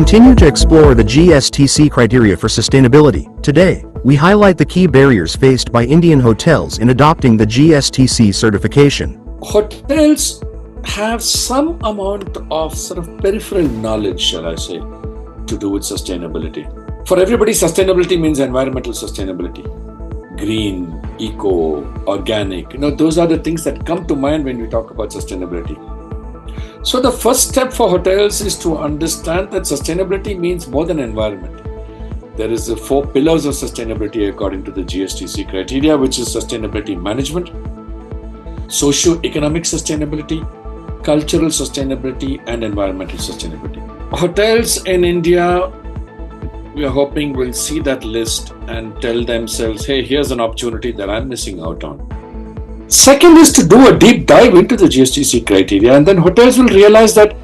continue to explore the GSTC criteria for sustainability. Today, we highlight the key barriers faced by Indian hotels in adopting the GSTC certification. Hotels have some amount of sort of peripheral knowledge, shall I say, to do with sustainability. For everybody, sustainability means environmental sustainability. Green, eco, organic, those are the things that come to mind when we talk about sustainability. So the first step for hotels is to understand that sustainability means more than environment. There is the 4 pillars of sustainability according to the GSTC criteria, which is sustainability management, socio-economic sustainability, cultural sustainability, and environmental sustainability. Hotels in India, we are hoping, will see that list and tell themselves, hey, here's an opportunity that I'm missing out on. Second is to do a deep dive into the GSTC criteria, and then hotels will realize that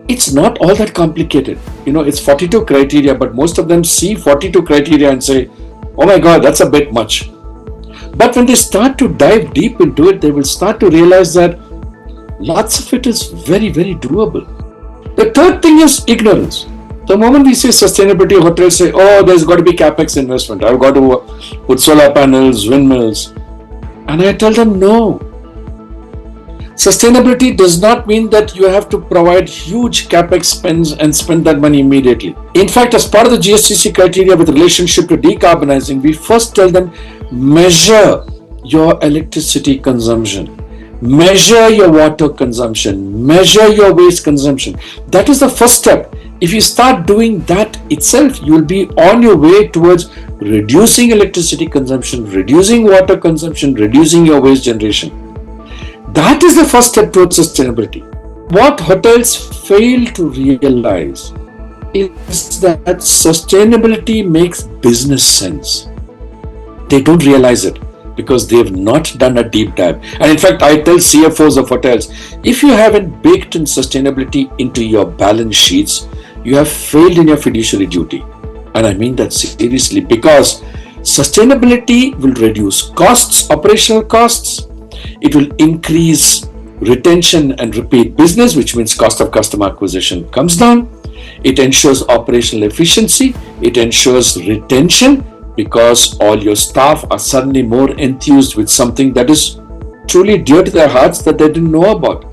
it's not all that complicated. It's 42 criteria, but most of them see 42 criteria and say, oh my God, that's a bit much. But when they start to dive deep into it, they will start to realize that lots of it is very, very doable. The third thing is ignorance. The moment we say sustainability, hotels say, oh, there's got to be capex investment. I've got to put solar panels, windmills. And I tell them, no. Sustainability does not mean that you have to provide huge capex spends and spend that money immediately. In fact, as part of the GSTC criteria with relationship to decarbonizing, we first tell them, measure your electricity consumption. Measure your water consumption, measure your waste consumption. That is the first step. If you start doing that itself, you will be on your way towards reducing electricity consumption, reducing water consumption, reducing your waste generation. That is the first step towards sustainability. What hotels fail to realize is that sustainability makes business sense. They don't realize it, because they have not done a deep dive. And in fact, I tell CFOs of hotels, if you haven't baked in sustainability into your balance sheets, you have failed in your fiduciary duty. And I mean that seriously, because sustainability will reduce costs, operational costs. It will increase retention and repeat business, which means cost of customer acquisition comes down. It ensures operational efficiency. It ensures retention, because all your staff are suddenly more enthused with something that is truly dear to their hearts that they didn't know about.